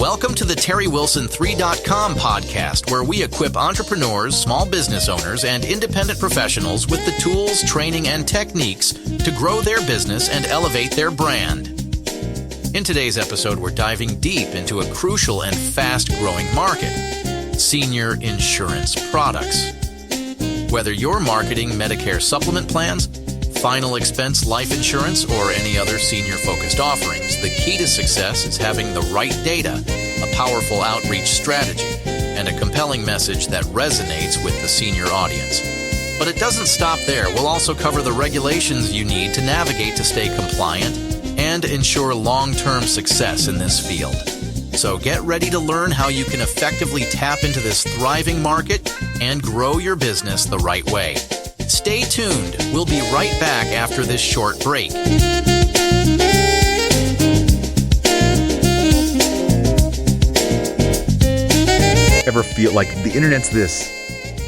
Welcome to the TerryWilson3.com podcast, where we equip entrepreneurs, small business owners, and independent professionals with the tools, training, and techniques to grow their business and elevate their brand. In today's episode, we're diving deep into a crucial and fast-growing market: senior insurance products. Whether you're marketing Medicare supplement plans, final expense life insurance, or any other senior-focused offerings, the key to success is having the right data, a powerful outreach strategy, and a compelling message that resonates with the senior audience. But it doesn't stop there. We'll also cover the regulations you need to navigate to stay compliant and ensure long-term success in this field. So get ready to learn how you can effectively tap into this thriving market and grow your business the right way. Stay tuned. We'll be right back after this short break. Ever feel like the internet's this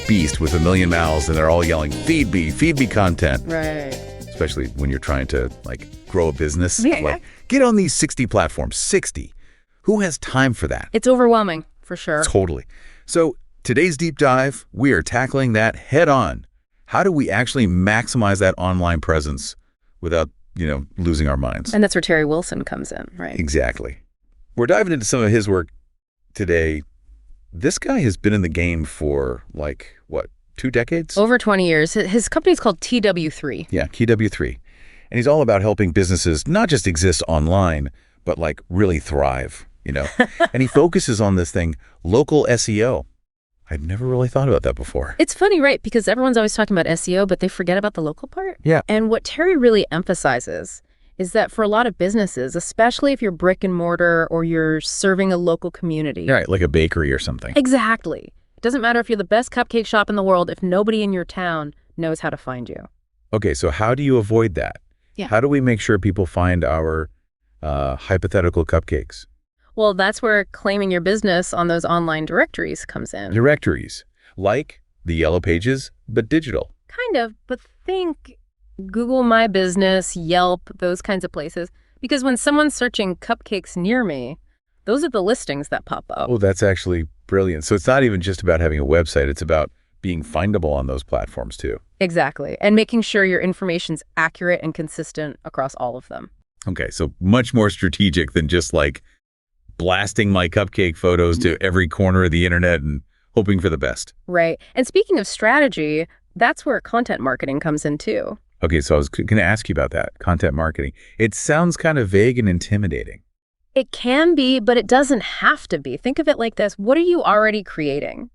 beast with a million mouths and they're all yelling, feed me content. Right. Especially when you're trying to grow a business. Yeah. Like, get on these 60 platforms. 60. Who has time for that? It's overwhelming, for sure. Totally. So today's deep dive, we are tackling that head on. How do we actually maximize that online presence without, losing our minds? And that's where Terry Wilson comes in, right? Exactly. We're diving into some of his work today. This guy has been in the game for 2 decades? Over 20 years. His company's called TW3. Yeah, TW3. And he's all about helping businesses not just exist online, but really thrive, And he focuses on this thing, local SEO. I'd never really thought about that before. It's funny, right? Because everyone's always talking about SEO, but they forget about the local part. Yeah. And what Terry really emphasizes is that for a lot of businesses, especially if you're brick and mortar or you're serving a local community. Right, like a bakery or something. Exactly. It doesn't matter if you're the best cupcake shop in the world if nobody in your town knows how to find you. Okay, so how do you avoid that? Yeah. How do we make sure people find our hypothetical cupcakes? Well, that's where claiming your business on those online directories comes in. Directories, like the Yellow Pages, but digital. Kind of, but think Google My Business, Yelp, those kinds of places. Because when someone's searching cupcakes near me, those are the listings that pop up. Oh, that's actually brilliant. So it's not even just about having a website. It's about being findable on those platforms too. Exactly. And making sure your information's accurate and consistent across all of them. Okay, so much more strategic than just blasting my cupcake photos to every corner of the internet and hoping for the best. Right. And speaking of strategy, that's where content marketing comes in too. Okay, so I was going to ask you about that, content marketing. It sounds kind of vague and intimidating. It can be, but it doesn't have to be. Think of it like this. What are you already creating?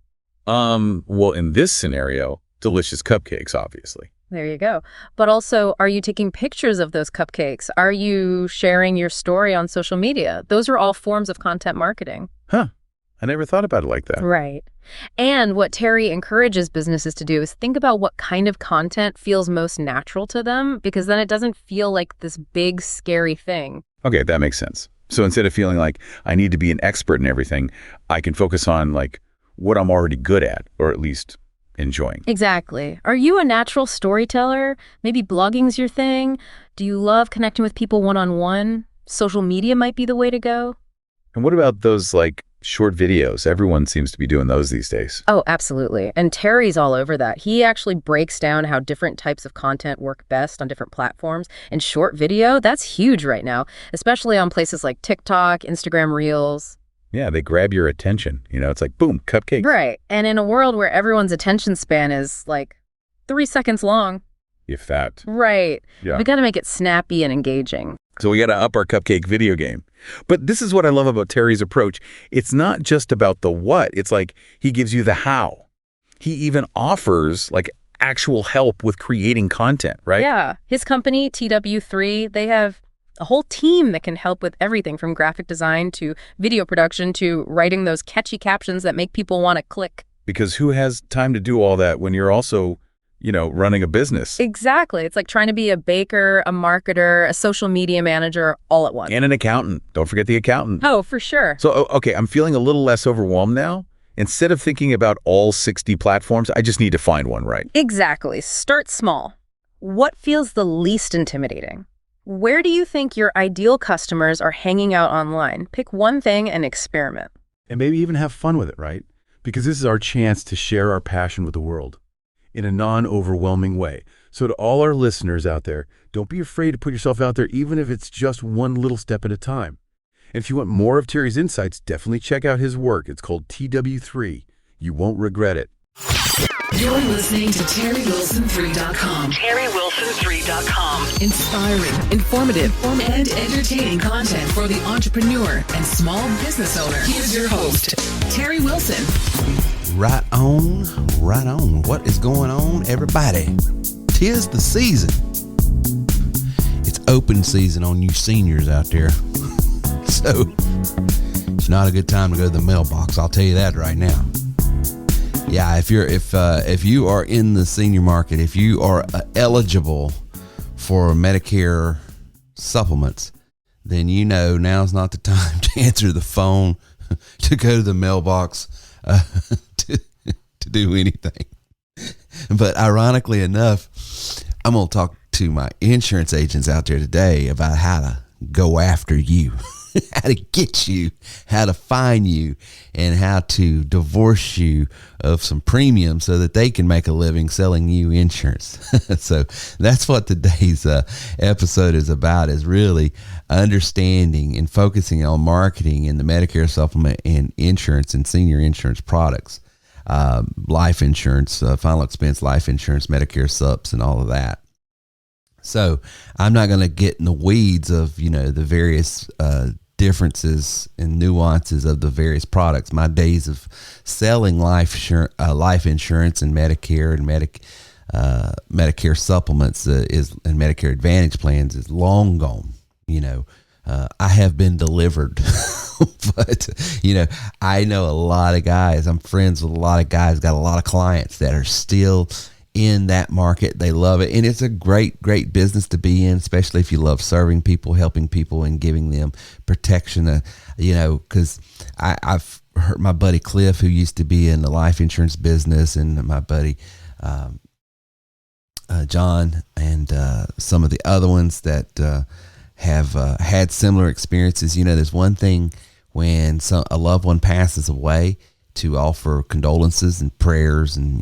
Well, in this scenario, delicious cupcakes, obviously. There you go. But also, are you taking pictures of those cupcakes? Are you sharing your story on social media? Those are all forms of content marketing. Huh. I never thought about it like that. Right. And what Terry encourages businesses to do is think about what kind of content feels most natural to them, because then it doesn't feel like this big, scary thing. Okay, that makes sense. So instead of feeling like I need to be an expert in everything, I can focus on what I'm already good at, or at least enjoying. Exactly. Are you a natural storyteller? Maybe blogging's your thing? Do you love connecting with people one-on-one? Social media might be the way to go. And what about those short videos? Everyone seems to be doing those these days. Oh, absolutely. And Terry's all over that. He actually breaks down how different types of content work best on different platforms. And short video, that's huge right now, especially on places like TikTok, Instagram Reels. Yeah, they grab your attention. It's boom, cupcake. Right. And in a world where everyone's attention span is 3 seconds long. If that. Right. Yeah. We got to make it snappy and engaging. So we got to up our cupcake video game. But this is what I love about Terry's approach. It's not just about the what. It's he gives you the how. He even offers actual help with creating content, right? Yeah. His company, TW3, they have a whole team that can help with everything from graphic design to video production to writing those catchy captions that make people want to click. Because who has time to do all that when you're also, running a business? Exactly. It's like trying to be a baker, a marketer, a social media manager all at once. And an accountant. Don't forget the accountant. Oh, for sure. So, okay, I'm feeling a little less overwhelmed now. Instead of thinking about all 60 platforms, I just need to find one, right? Exactly. Start small. What feels the least intimidating? Where do you think your ideal customers are hanging out online? Pick one thing and experiment. And maybe even have fun with it, right? Because this is our chance to share our passion with the world in a non-overwhelming way. So to all our listeners out there, don't be afraid to put yourself out there, even if it's just one little step at a time. And if you want more of Terry's insights, definitely check out his work. It's called TW3. You won't regret it. You're listening to TerryWilson3.com. TerryWilson3.com. Inspiring, informative, and entertaining content for the entrepreneur and small business owner. Here's your host, Terry Wilson. Right on, right on. What is going on, everybody? 'Tis the season. It's open season on you seniors out there. So it's not a good time to go to the mailbox. I'll tell you that right now. Yeah, if you are in the senior market, if you are eligible for Medicare supplements, then you know now's not the time to answer the phone, to go to the mailbox, to do anything. But ironically enough, I'm going to talk to my insurance agents out there today about how to go after you. How to get you, how to find you, and how to divorce you of some premium so that they can make a living selling you insurance. So that's what today's episode is about, is really understanding and focusing on marketing in the Medicare supplement and insurance and senior insurance products, life insurance, final expense life insurance, Medicare subs, and all of that. So I'm not going to get in the weeds of, the various differences and nuances of the various products. My days of selling life insurance and Medicare and Medicare supplements and Medicare Advantage plans is long gone. I have been delivered, but I know a lot of guys. I'm friends with a lot of guys, got a lot of clients that are still in that market. They love it, and it's a great business to be in, especially if you love serving people, helping people, and giving them protection. Because I've heard my buddy Cliff, who used to be in the life insurance business, and my buddy John, and some of the other ones that have had similar experiences. There's one thing when a loved one passes away, to offer condolences and prayers and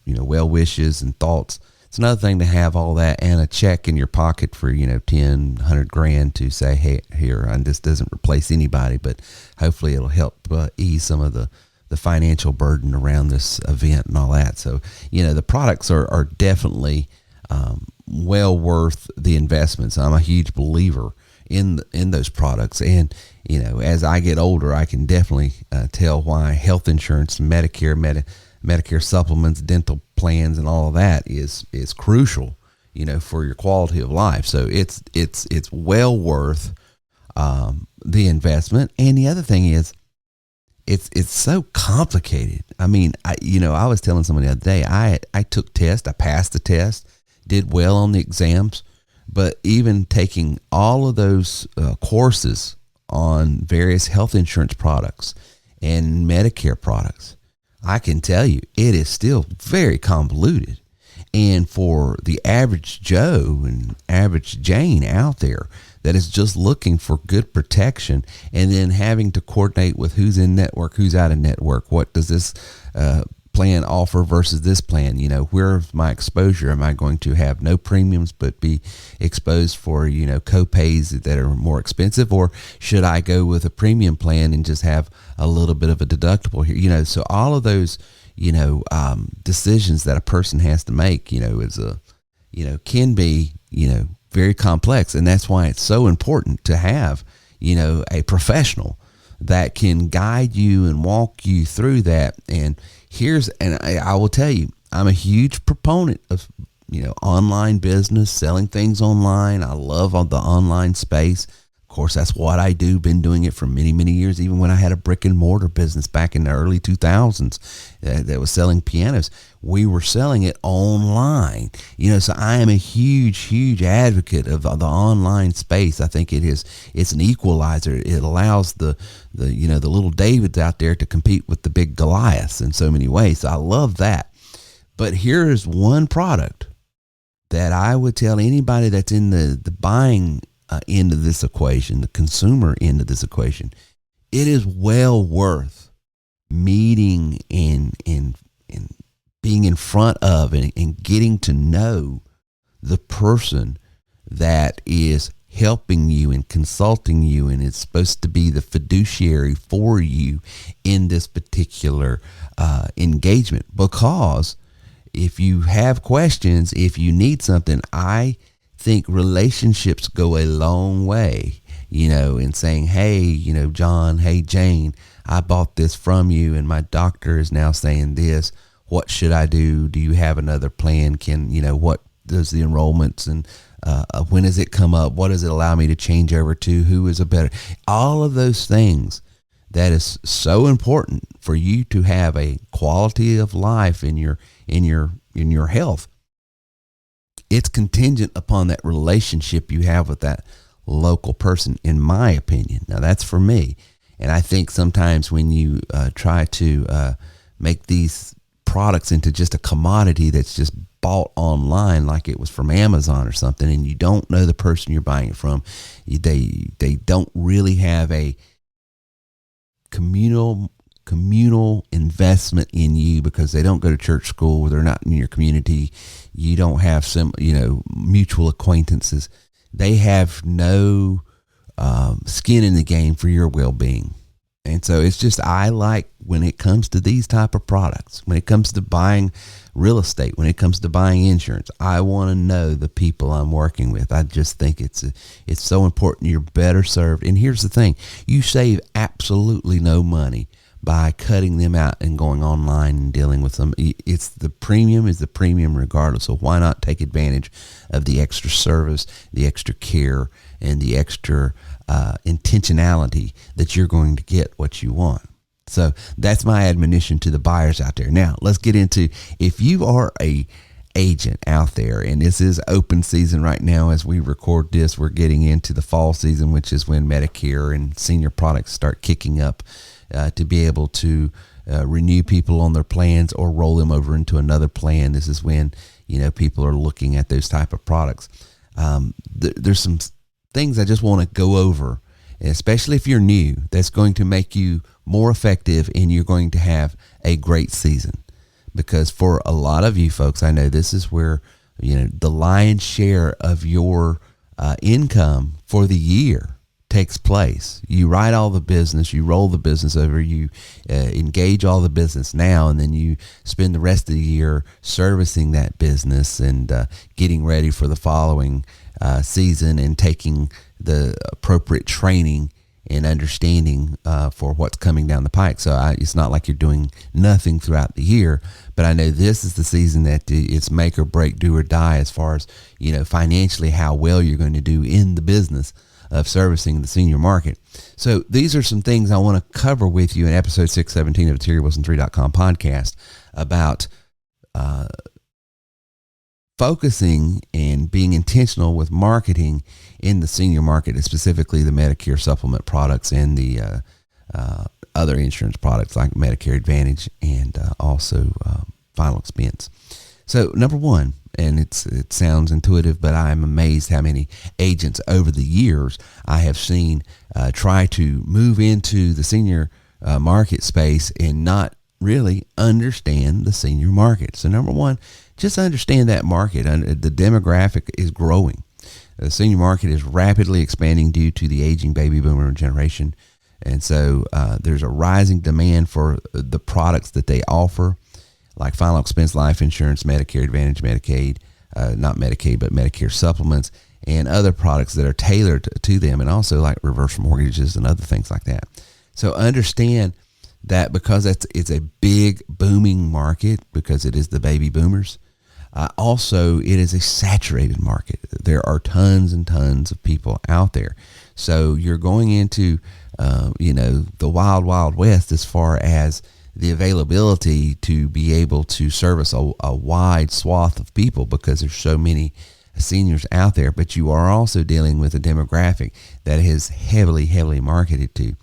well wishes and thoughts. It's another thing to have all that and a check in your pocket for 10, 100 grand to say, hey, here, and this doesn't replace anybody, but hopefully it'll help ease some of the financial burden around this event and all that. So the products are definitely well worth the investments. I'm a huge believer in those products, and as I get older, I can definitely tell why health insurance, Medicare supplements, dental plans, and all of that is crucial, for your quality of life. So it's well worth the investment. And the other thing is, it's so complicated. I mean, I was telling somebody the other day, I took tests, I passed the test, did well on the exams, but even taking all of those courses on various health insurance products and Medicare products, I can tell you it is still very convoluted. And for the average Joe and average Jane out there that is just looking for good protection, and then having to coordinate with who's in network, who's out of network, what does this plan offer versus this plan, where's my exposure? Am I going to have no premiums but be exposed for co-pays that are more expensive, or should I go with a premium plan and just have a little bit of a deductible here? So all of those decisions that a person has to make can be very complex, and that's why it's so important to have a professional that can guide you and walk you through that. And I will tell you, I'm a huge proponent of, online business, selling things online. I love the online space. Of course, that's what I do. Been doing it for many, many years. Even when I had a brick and mortar business back in the early 2000s that was selling pianos, we were selling it online. So I am a huge advocate of the online space. I think it's an equalizer. It allows the little Davids out there to compete with the big Goliaths in so many ways. So I love that. But here is one product that I would tell anybody that's in the buying end of this equation, the consumer end of this equation, it is well worth meeting and being in front of and getting to know the person that is helping you and consulting you and is supposed to be the fiduciary for you in this particular engagement. Because if you have questions, if you need something, I think relationships go a long way, in saying, hey, John, hey, Jane, I bought this from you and my doctor is now saying this. What should I do? Do you have another plan? What does the enrollments and when does it come up? What does it allow me to change over to? Who is a better? All of those things that is so important for you to have a quality of life in your health. It's contingent upon that relationship you have with that local person, in my opinion. Now that's for me. And I think sometimes when you try to make these products into just a commodity that's just bought online like it was from Amazon or something, and you don't know the person you're buying it from, they don't really have a communal investment in you because they don't go to church school, they're not in your community, you don't have some mutual acquaintances. They have no skin in the game for your well-being. And so it's just, I like when it comes to these type of products, when it comes to buying real estate, when it comes to buying insurance, I want to know the people I'm working with. I just think it's so important. You're better served. And here's the thing, you save absolutely no money by cutting them out and going online and dealing with them. It's the premium is the premium regardless. So why not take advantage of the extra service, the extra care, and the extra intentionality that you're going to get what you want. So that's my admonition to the buyers out there. Now let's get into, if you are a agent out there, and this is open season right now as we record this, we're getting into the fall season, which is when Medicare and senior products start kicking up to be able to renew people on their plans or roll them over into another plan. This is when people are looking at those type of products. There's some things I just want to go over, especially if you're new, that's going to make you more effective and you're going to have a great season. Because for a lot of you folks, I know this is where the lion's share of your income for the year takes place. You write all the business, you roll the business over, you engage all the business now, and then you spend the rest of the year servicing that business and getting ready for the following season and taking the appropriate training and understanding for what's coming down the pike. So it's not like you're doing nothing throughout the year, but I know this is the season that it's make or break, do or die as far as financially how well you're going to do in the business of servicing the senior market. So these are some things I want to cover with you in episode 617 of the TerryWilson3.com podcast about focusing and being intentional with marketing in the senior market, and specifically the Medicare supplement products and the other insurance products like Medicare Advantage and also final expense. So number one, and it sounds intuitive, but I'm amazed how many agents over the years I have seen try to move into the senior market space and not really understand the senior market. So number one, just understand that market. The demographic is growing. The senior market is rapidly expanding due to the aging baby boomer generation. And so there's a rising demand for the products that they offer, like final expense life insurance, Medicare Advantage, Medicaid, not Medicaid, but Medicare supplements, and other products that are tailored to them, and also like reverse mortgages and other things like that. So understand that because it's a big booming market, because it is the baby boomers, also it is a saturated market. There are tons and tons of people out there. So you're going into, the wild, wild west as far as the availability to be able to service a wide swath of people, because there's so many seniors out there. But you are also dealing with a demographic that is heavily, heavily marketed to.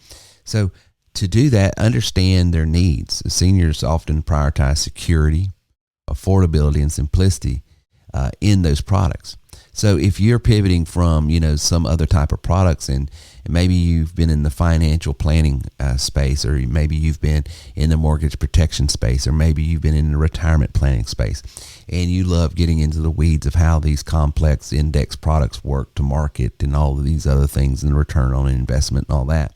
So to do that, understand their needs. The seniors often prioritize security, affordability, and simplicity in those products. So if you're pivoting from, some other type of products, and maybe you've been in the financial planning space, or maybe you've been in the mortgage protection space, or maybe you've been in the retirement planning space, and you love getting into the weeds of how these complex index products work to market and all of these other things and the return on investment and all that.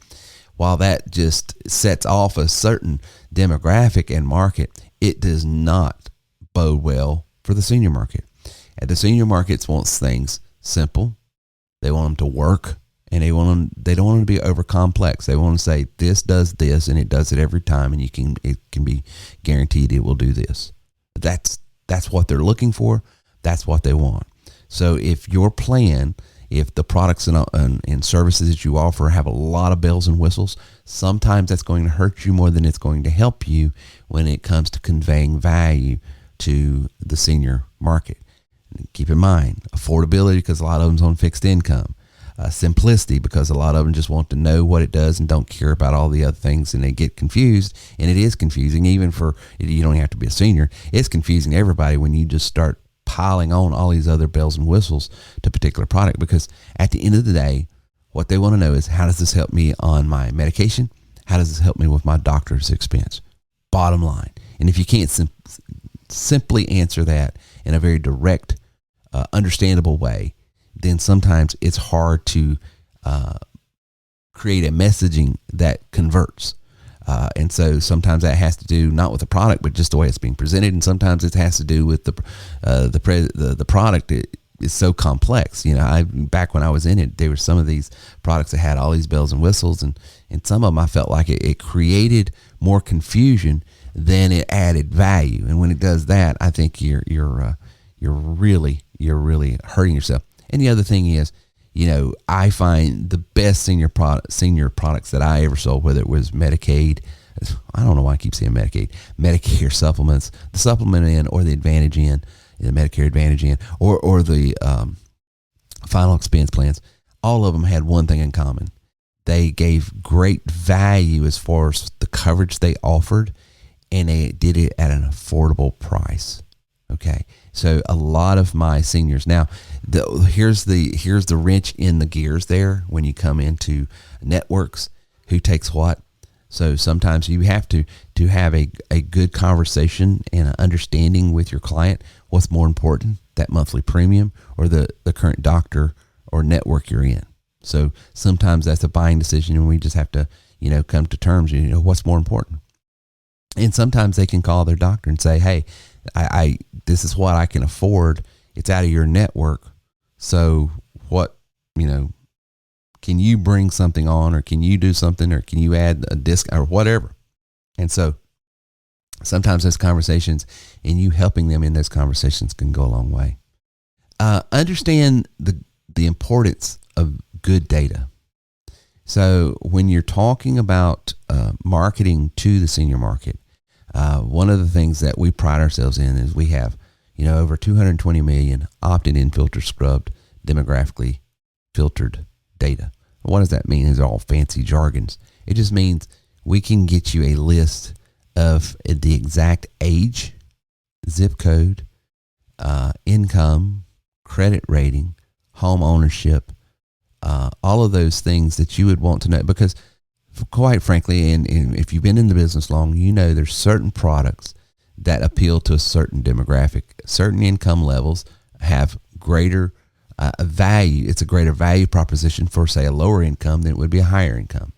While that just sets off a certain demographic and market, it does not bode well for the senior market. And the senior markets wants things simple. They want them to work, and they don't want them to be over complex. They want to say this does this, and it does it every time, and it can be guaranteed it will do this. That's what they're looking for. That's what they want. So if your plan, if the products and services that you offer have a lot of bells and whistles, sometimes that's going to hurt you more than it's going to help you when it comes to conveying value to the senior market. Keep in mind, affordability, because a lot of them's on fixed income. Simplicity, because a lot of them just want to know what it does and don't care about all the other things, and they get confused. And it is confusing, even for, you don't have to be a senior. It's confusing to everybody when you just start piling on all these other bells and whistles to a particular product, because at the end of the day, what they want to know is, how does this help me on my medication? How does this help me with my doctor's expense? Bottom line. And if you can't simply answer that in a very direct, understandable way, then sometimes it's hard to create a messaging that converts. And so sometimes that has to do not with the product, but just the way it's being presented. And sometimes it has to do with the product. It is so complex. Back when I was in it, there were some of these products that had all these bells and whistles, and some of them I felt like it created more confusion than it added value. And when it does that, I think you're really hurting yourself. And the other thing is, I find the best senior products that I ever sold, whether it was Medicaid, I don't know why I keep saying Medicaid, Medicare supplements, the supplement end or the Advantage end, the Medicare Advantage end, or the final expense plans, all of them had one thing in common. They gave great value as far as the coverage they offered, and they did it at an affordable price. Okay. So a lot of my seniors now, here's the wrench in the gears there when you come into networks. Who takes what? So sometimes you have to have a good conversation and an understanding with your client. What's more important, that monthly premium or the current doctor or network you're in? So sometimes that's a buying decision, and we just have to come to terms. What's more important. And sometimes they can call their doctor and say, hey, I this is what I can afford. It's out of your network. So what, can you bring something on, or can you do something, or can you add a disc or whatever? And so sometimes those conversations and you helping them in those conversations can go a long way. Understand the importance of good data. So when you're talking about marketing to the senior market, one of the things that we pride ourselves in is we have, over 220 million opted-in, filter scrubbed, demographically filtered data. What does that mean? It's all fancy jargons. It just means we can get you a list of the exact age, zip code, income, credit rating, home ownership, all of those things that you would want to know, because quite frankly, and if you've been in the business long, there's certain products that appeal to a certain demographic. Certain income levels have greater value. It's a greater value proposition for, say, a lower income than it would be a higher income.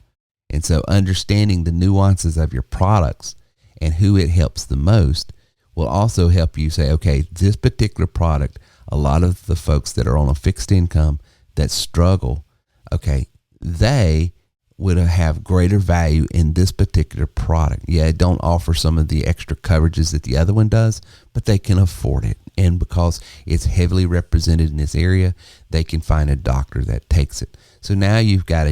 And so understanding the nuances of your products and who it helps the most will also help you say, okay, this particular product, a lot of the folks that are on a fixed income that struggle, okay, they would have greater value in this particular product. Yeah, it don't offer some of the extra coverages that the other one does, but they can afford it. And because it's heavily represented in this area, they can find a doctor that takes it. So now you've got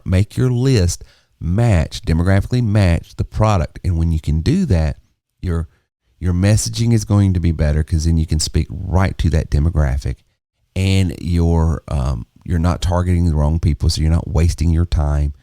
make your list demographically match the product. And when you can do that, your messaging is going to be better, because then you can speak right to that demographic, and you're not targeting the wrong people, so you're not wasting your time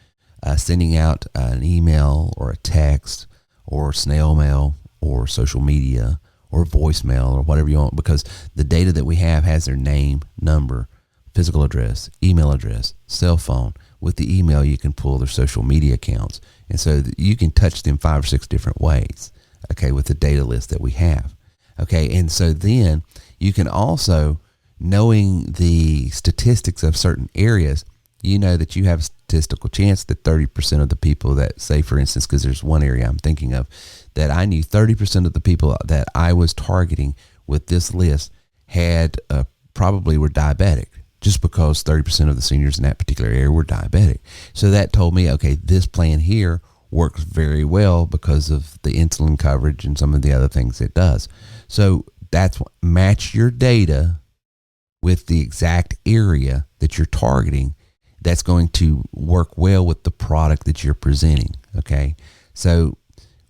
sending out an email or a text or snail mail or social media or voicemail or whatever you want, because the data that we have has their name, number, physical address, email address, cell phone. With the email, you can pull their social media accounts. And so you can touch them 5 or 6 different ways, okay, with the data list that we have. Okay, and so then you can also, knowing the statistics of certain areas, you know that you have a statistical chance that 30% of the people that, say for instance, because there's one area I'm thinking of, that I knew 30% of the people that I was targeting with this list had probably were diabetic, just because 30% of the seniors in that particular area were diabetic. So that told me, okay, this plan here works very well because of the insulin coverage and some of the other things it does. So that's what, match your data with the exact area that you're targeting. That's going to work well with the product that you're presenting. Okay. So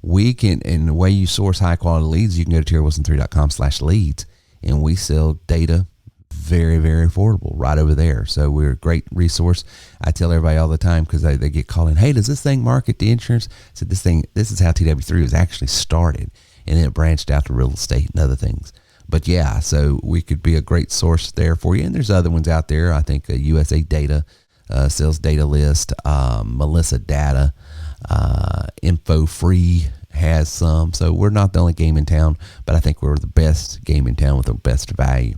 we can, and the way you source high quality leads, you can go to terrywilson3.com/leads, and we sell data very, very affordable right over there. So we're a great resource. I tell everybody all the time, because they get called in, hey, does this thing market the insurance? I said, this is how TW3 was actually started, and then it branched out to real estate and other things. But yeah, so we could be a great source there for you. And there's other ones out there. I think USA Data, Sales Data List, Melissa Data, Info Free has some. So we're not the only game in town, but I think we're the best game in town with the best value.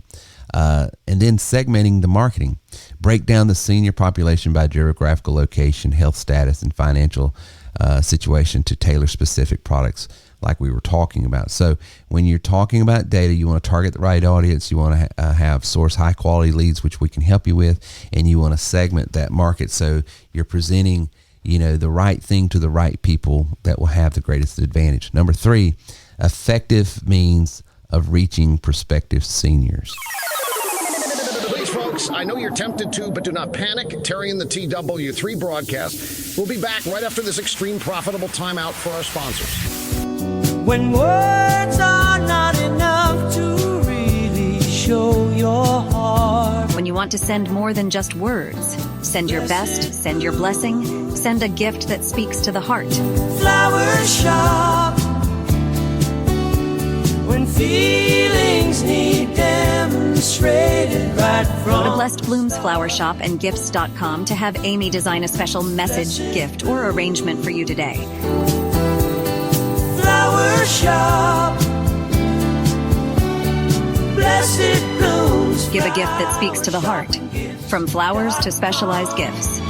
And then segmenting the marketing. Break down the senior population by geographical location, health status, and financial situation to tailor specific products like we were talking about. So when you're talking about data, you want to target the right audience. You want to have source high quality leads, which we can help you with, and you want to segment that market so you're presenting, the right thing to the right people that will have the greatest advantage. Number 3, effective means of reaching prospective seniors. Please, folks, I know you're tempted to, but do not panic. Terry and the TW3 broadcast will be back right after this extreme profitable timeout for our sponsors. When words are not enough to really show your heart. When you want to send more than just words, send your best, send your blessing, send a gift that speaks to the heart. Flower shop. When feelings need demonstrated right from. Go to Blessed Blooms Flower Shop and Gifts.com to have Amy design a special message, gift, or arrangement for you today. Flower shop. Blessed Blooms. Give a gift that speaks to the heart. From flowers to specialized gifts.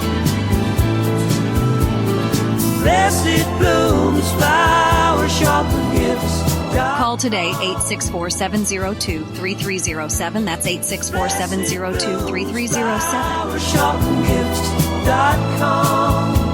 Blessed Blooms Flower Shop and Gifts. Call today, 864-702-3307. That's 864-702-3307. flowershopandgifts.com.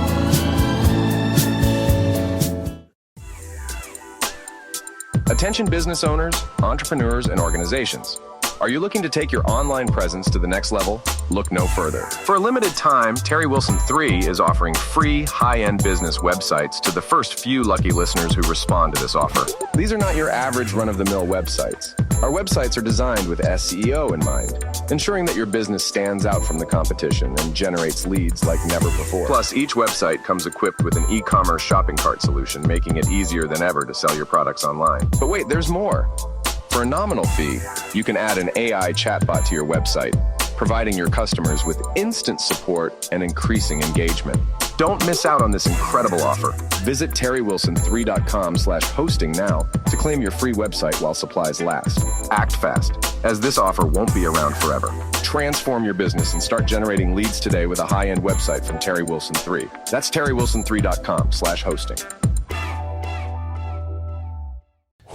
Attention business owners, entrepreneurs, and organizations. Are you looking to take your online presence to the next level? Look no further. For a limited time, Terry Wilson 3 is offering free high-end business websites to the first few lucky listeners who respond to this offer. These are not your average run-of-the-mill websites. Our websites are designed with SEO in mind, ensuring that your business stands out from the competition and generates leads like never before. Plus, each website comes equipped with an e-commerce shopping cart solution, making it easier than ever to sell your products online. But wait, there's more. For a nominal fee, you can add an AI chatbot to your website, providing your customers with instant support and increasing engagement. Don't miss out on this incredible offer. Visit terrywilson3.com/hosting now to claim your free website while supplies last. Act fast, as this offer won't be around forever. Transform your business and start generating leads today with a high-end website from Terry Wilson 3. That's terrywilson3.com/hosting.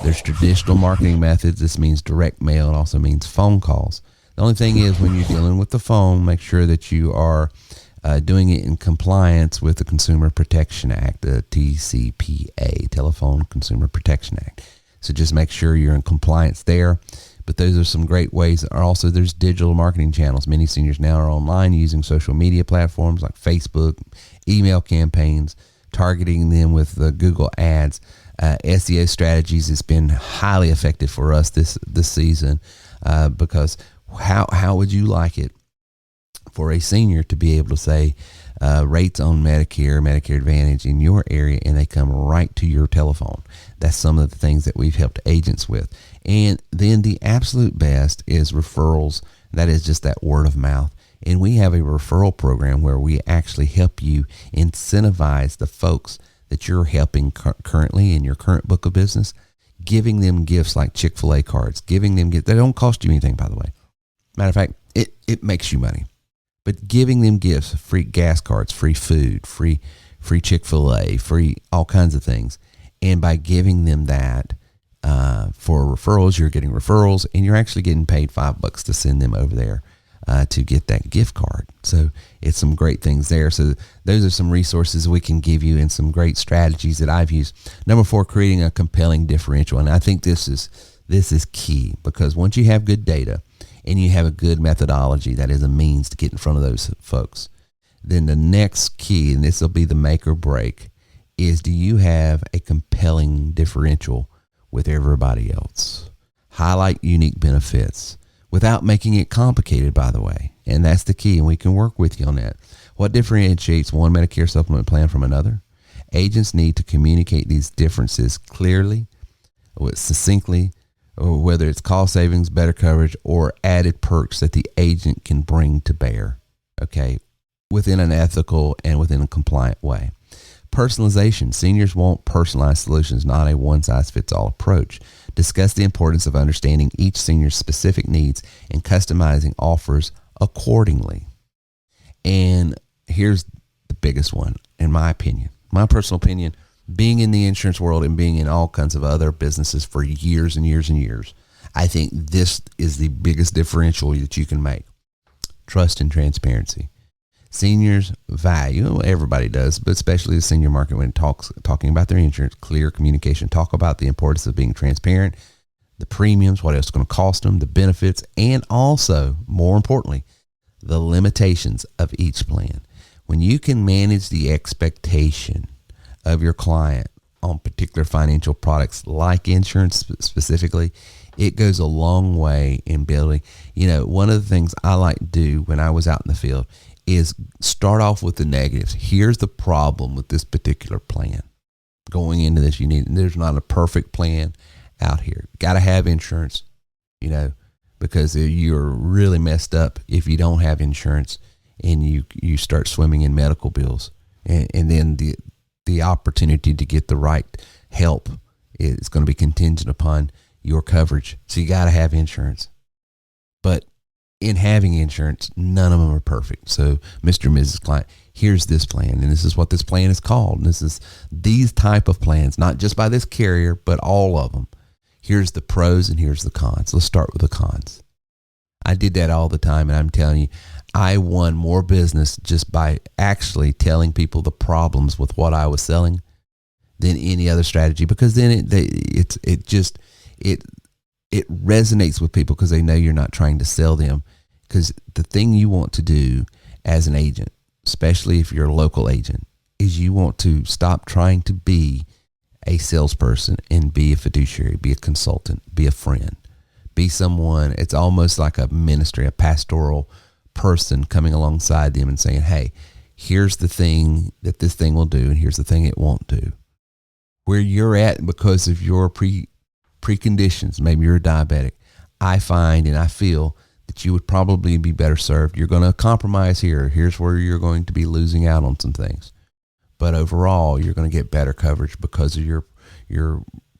There's traditional marketing methods. This means direct mail. It also means phone calls. The only thing is, when you're dealing with the phone, make sure that you are doing it in compliance with the Consumer Protection Act, the TCPA, Telephone Consumer Protection Act. So just make sure you're in compliance there. But those are some great ways. Also, there's digital marketing channels. Many seniors now are online using social media platforms like Facebook, email campaigns, targeting them with Google Ads. SEO strategies has been highly effective for us this season because how would you like it for a senior to be able to say, rates on Medicare Advantage in your area, and they come right to your telephone. That's some of the things that we've helped agents with. And then the absolute best is referrals. That is just that word of mouth. And we have a referral program where we actually help you incentivize the folks that you're helping currently in your current book of business, giving them gifts like Chick-fil-A cards, giving them gifts. They don't cost you anything, by the way. Matter of fact, it makes you money. But giving them gifts, free gas cards, free food, free Chick-fil-A, free all kinds of things. And by giving them that for referrals, you're getting referrals, and you're actually getting paid $5 to send them over there to get that gift card. So it's some great things there. So those are some resources we can give you and some great strategies that I've used. Number 4, creating a compelling differential. And I think this is key, because once you have good data and you have a good methodology that is a means to get in front of those folks, then the next key, and this will be the make or break, is do you have a compelling differential with everybody else? Highlight unique benefits without making it complicated, by the way. And that's the key, and we can work with you on that. What differentiates one Medicare supplement plan from another? Agents need to communicate these differences clearly, succinctly, or whether it's cost savings, better coverage, or added perks that the agent can bring to bear, okay, within an ethical and within a compliant way. Personalization. Seniors want personalized solutions, not a one-size-fits-all approach. Discuss the importance of understanding each senior's specific needs and customizing offers accordingly. And here's the biggest one, in my opinion, my personal opinion, being in the insurance world and being in all kinds of other businesses for years and years and years, I think this is the biggest differential that you can make. Trust and transparency. Seniors value, well, everybody does, but especially the senior market when talking about their insurance, clear communication. Talk about the importance of being transparent, the premiums, what it's going to cost them, the benefits, and also, more importantly, the limitations of each plan. When you can manage the expectation of your client on particular financial products like insurance specifically, it goes a long way in building. One of the things I like to do when I was out in the field is start off with the negatives. Here's the problem with this particular plan. Going into this, there's not a perfect plan out here. Got to have insurance, because you're really messed up if you don't have insurance and you start swimming in medical bills. And then the opportunity to get the right help is going to be contingent upon your coverage. So you got to have insurance. But in having insurance, none of them are perfect. So Mr. and Mrs. Client, here's this plan, and this is what this plan is called. And this is these type of plans, not just by this carrier, but all of them. Here's the pros and here's the cons. Let's start with the cons. I did that all the time, and I'm telling you, I won more business just by actually telling people the problems with what I was selling than any other strategy, because then it resonates with people because they know you're not trying to sell them. Because the thing you want to do as an agent, especially if you're a local agent, is you want to stop trying to be a salesperson and be a fiduciary, be a consultant, be a friend, be someone. It's almost like a ministry, a pastoral person coming alongside them and saying, hey, here's the thing that this thing will do, and here's the thing it won't do. Where you're at because of your preconditions, maybe you're a diabetic, I find and I feel that you would probably be better served. You're going to compromise here. Here's where you're going to be losing out on some things. But overall, you're going to get better coverage because of your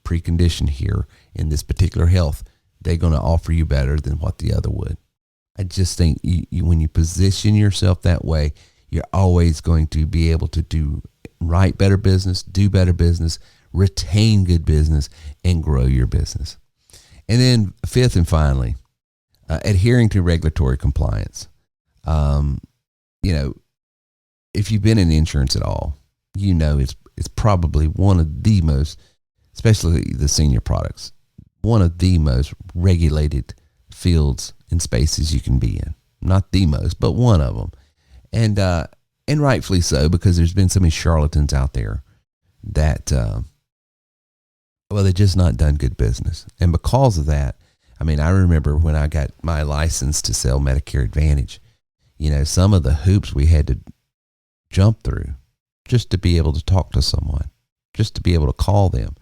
precondition here in this particular health. They're going to offer you better than what the other would. I just think when you position yourself that way, you're always going to be able to do better business, do better business, retain good business, and grow your business. And then fifth and finally, adhering to regulatory compliance. If you've been in insurance at all, it's probably one of the most, especially the senior products, one of the most regulated fields and spaces you can be in. Not the most, but one of them. And rightfully so, because there's been so many charlatans out there that, they've just not done good business. And because of that, I remember when I got my license to sell Medicare Advantage, some of the hoops we had to jump through just to be able to talk to someone, just to be able to call them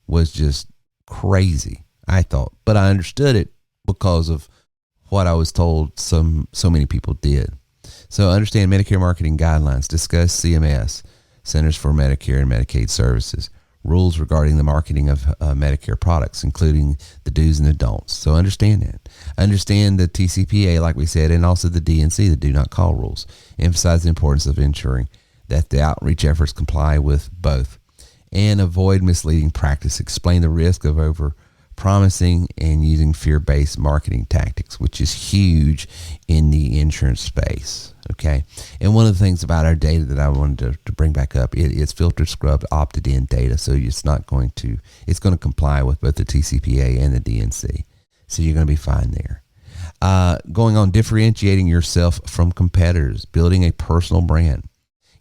was just crazy, I thought. But I understood it because of what I was told so many people did. So understand Medicare marketing guidelines, discuss CMS, Centers for Medicare and Medicaid Services, rules regarding the marketing of Medicare products, including the do's and the don'ts. So understand that. Understand the TCPA, like we said, and also the DNC, the do not call rules. Emphasize the importance of ensuring that the outreach efforts comply with both. And avoid misleading practice. Explain the risk of over-promising and using fear-based marketing tactics, which is huge in the insurance space. Okay. And one of the things about our data that I wanted to bring back up, it's filtered, scrubbed, opted in data. So it's going to comply with both the TCPA and the DNC. So you're going to be fine there. Going on, differentiating yourself from competitors, building a personal brand.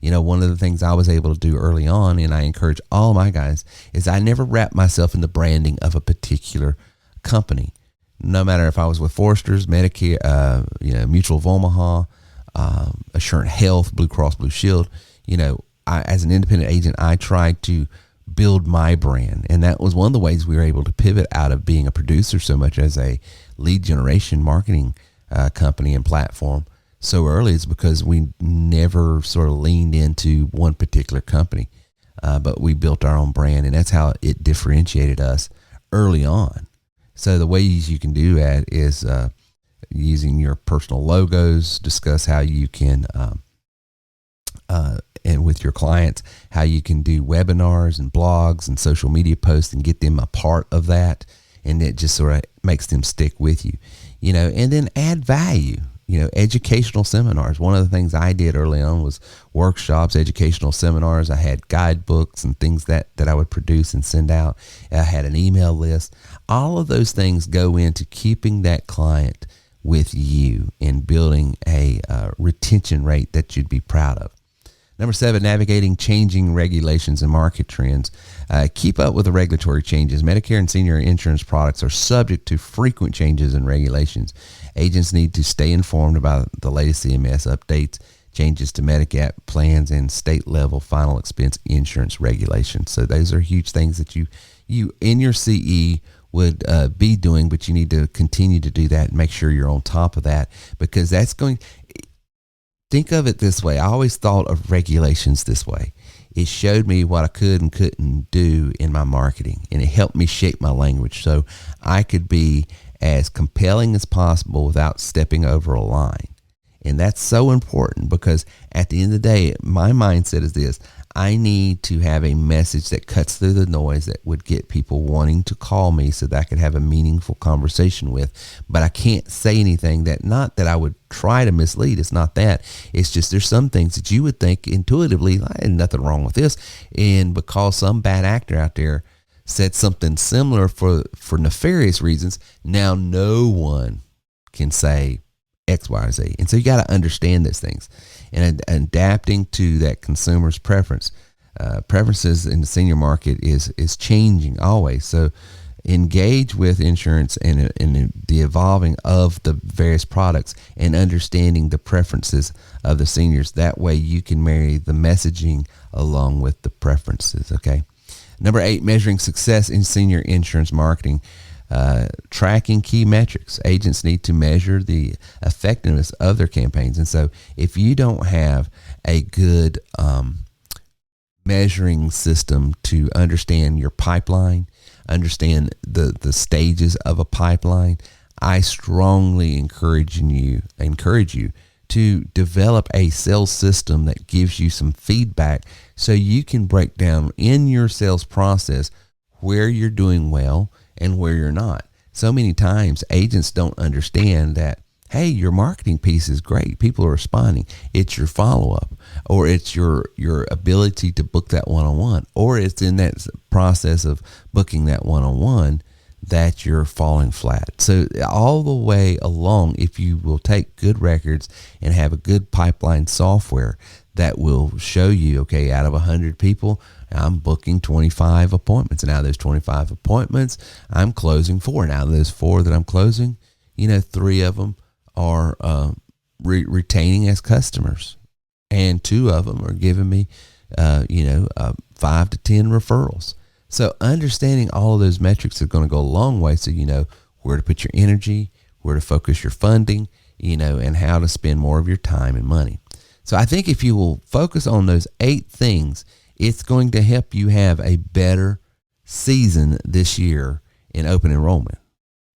You know, one of the things I was able to do early on, and I encourage all my guys, is I never wrap myself in the branding of a particular company. No matter if I was with Foresters, Medicare, Mutual of Omaha, Assurant Health, Blue Cross Blue Shield, as an independent agent, I tried to build my brand. And that was one of the ways we were able to pivot out of being a producer so much as a lead generation marketing company and platform so early, is because we never sort of leaned into one particular company, but we built our own brand, and that's how it differentiated us early on. So the ways you can do that is using your personal logos, discuss how you can, and with your clients, how you can do webinars and blogs and social media posts and get them a part of that. And it just sort of makes them stick with you, and then add value. Educational seminars. One of the things I did early on was workshops, educational seminars. I had guidebooks and things that I would produce and send out. I had an email list. All of those things go into keeping that client with you and building a retention rate that you'd be proud of. Number 7, navigating changing regulations and market trends. Keep up with the regulatory changes. Medicare and senior insurance products are subject to frequent changes in regulations. Agents need to stay informed about the latest CMS updates, changes to Medigap plans, and state-level final expense insurance regulations. So those are huge things that you in your CE would be doing, but you need to continue to do that and make sure you're on top of that, because that's going. Think of it this way. I always thought of regulations this way. It showed me what I could and couldn't do in my marketing, and it helped me shape my language so I could be as compelling as possible without stepping over a line. And that's so important, because at the end of the day, my mindset is this: I need to have a message that cuts through the noise that would get people wanting to call me so that I could have a meaningful conversation with. But I can't say anything not that I would try to mislead. It's not that. It's just there's some things that you would think intuitively, there's nothing wrong with this. And because some bad actor out there said something similar for nefarious reasons, now no one can say X, Y, or Z. And so you got to understand these things and adapting to that consumer's preference. Preferences in the senior market is changing always. So engage with insurance and the evolving of the various products and understanding the preferences of the seniors. That way you can marry the messaging along with the preferences. Okay. Number 8, measuring success in senior insurance marketing. Tracking key metrics. Agents need to measure the effectiveness of their campaigns. And so if you don't have a good measuring system to understand your pipeline, understand the stages of a pipeline, I strongly encourage you to develop a sales system that gives you some feedback so you can break down in your sales process where you're doing well and where you're not. So many times agents don't understand that, hey, your marketing piece is great. People are responding. It's your follow-up, or it's your ability to book that one-on-one, or it's in that process of booking that one-on-one that you're falling flat. So all the way along, if you will take good records and have a good pipeline software that will show you, okay, out of 100 people, I'm booking 25 appointments. And out of those 25 appointments, I'm closing 4. And out of those 4 that I'm closing, 3 of them are retaining as customers. and 2 of them are giving me, 5 to 10 referrals. So understanding all of those metrics is going to go a long way, so you know where to put your energy, where to focus your funding, and how to spend more of your time and money. So I think if you will focus on those 8 things, it's going to help you have a better season this year in open enrollment,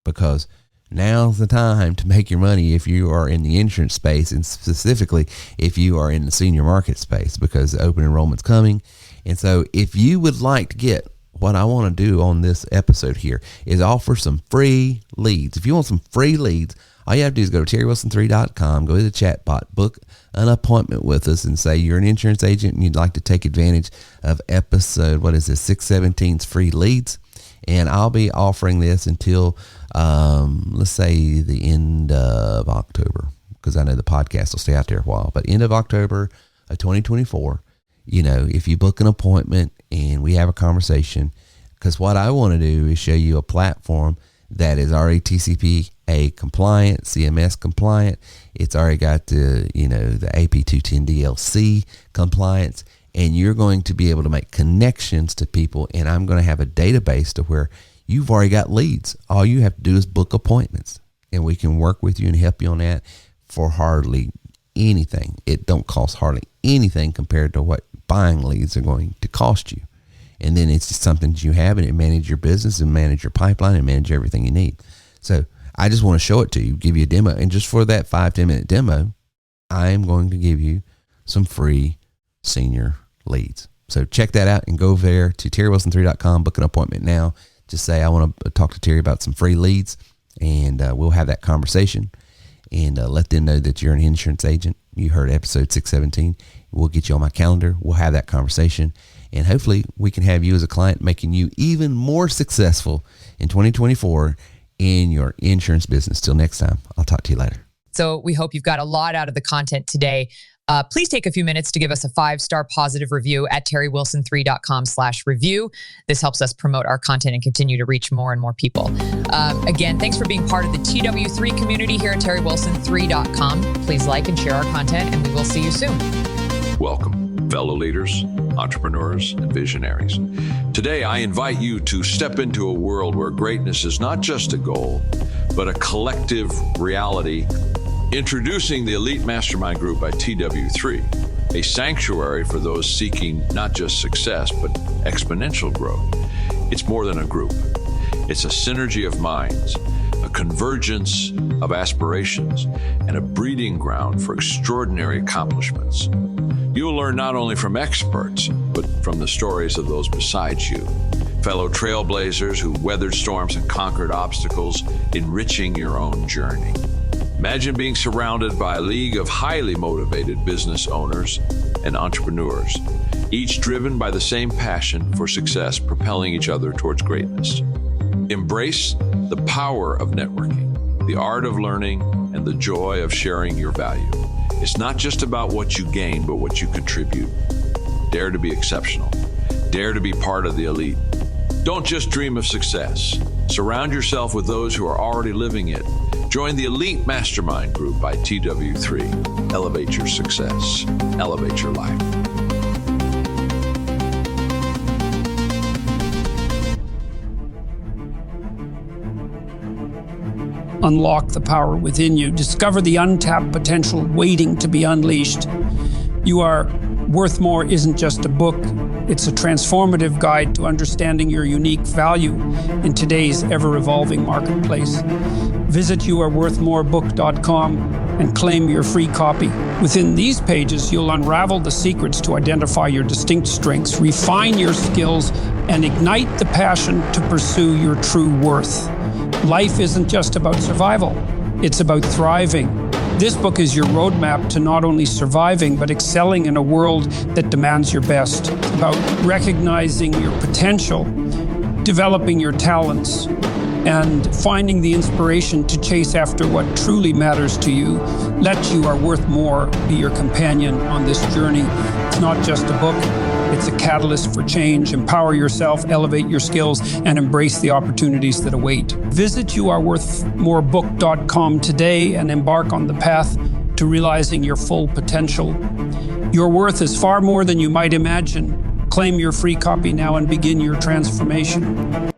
because now's the time to make your money if you are in the insurance space, and specifically if you are in the senior market space, because the open enrollment's coming. And so if you would like to get what I want to do on this episode here is offer some free leads. If you want some free leads, all you have to do is go to terrywilson3.com, go to the chat bot, book an appointment with us, and say you're an insurance agent and you'd like to take advantage of episode, 617's free leads. And I'll be offering this until, let's say, the end of October, because I know the podcast will stay out there a while. But end of October of 2024, if you book an appointment and we have a conversation, because what I want to do is show you a platform that is already TCPA compliant, CMS compliant. It's already got the AP210 DLC compliance, and you're going to be able to make connections to people, and I'm going to have a database to where you've already got leads. All you have to do is book appointments, and we can work with you and help you on that for hardly anything. It don't cost hardly anything compared to what buying leads are going to cost you. And then it's just something that you have, and it manage your business and manage your pipeline and manage everything you need. So I just want to show it to you, give you a demo. And just for that 5-10 minute demo, I am going to give you some free senior leads. So check that out and go over there to terrywilson3.com, book an appointment now. Just say, I want to talk to Terry about some free leads, and we'll have that conversation, and let them know that you're an insurance agent. You heard episode 617. We'll get you on my calendar. We'll have that conversation. And hopefully we can have you as a client, making you even more successful in 2024 in your insurance business. Till next time, I'll talk to you later. So we hope you've got a lot out of the content today. Please take a few minutes to give us a 5-star positive review at terrywilson3.com/review. This helps us promote our content and continue to reach more and more people. Again, thanks for being part of the TW3 community here at terrywilson3.com. Please like and share our content, and we will see you soon. Welcome, fellow leaders, entrepreneurs, and visionaries. Today, I invite you to step into a world where greatness is not just a goal, but a collective reality. Introducing the Elite Mastermind Group by TW3, a sanctuary for those seeking not just success, but exponential growth. It's more than a group. It's a synergy of minds, a convergence of aspirations, and a breeding ground for extraordinary accomplishments. You'll learn not only from experts, but from the stories of those beside you, fellow trailblazers who weathered storms and conquered obstacles, enriching your own journey. Imagine being surrounded by a league of highly motivated business owners and entrepreneurs, each driven by the same passion for success, propelling each other towards greatness. Embrace the power of networking, the art of learning, and the joy of sharing your value. It's not just about what you gain, but what you contribute. Dare to be exceptional. Dare to be part of the elite. Don't just dream of success. Surround yourself with those who are already living it. Join the Elite Mastermind Group by TW3. Elevate your success. Elevate your life. Unlock the power within you. Discover the untapped potential waiting to be unleashed. You Are Worth More isn't just a book. It's a transformative guide to understanding your unique value in today's ever-evolving marketplace. Visit youareworthmorebook.com and claim your free copy. Within these pages, you'll unravel the secrets to identify your distinct strengths, refine your skills, and ignite the passion to pursue your true worth. Life isn't just about survival, it's about thriving. This book is your roadmap to not only surviving, but excelling in a world that demands your best. It's about recognizing your potential, developing your talents, and finding the inspiration to chase after what truly matters to you. Let You Are Worth More be your companion on this journey. It's not just a book, it's a catalyst for change. Empower yourself, elevate your skills, and embrace the opportunities that await. Visit youareworthmorebook.com today and embark on the path to realizing your full potential. Your worth is far more than you might imagine. Claim your free copy now and begin your transformation.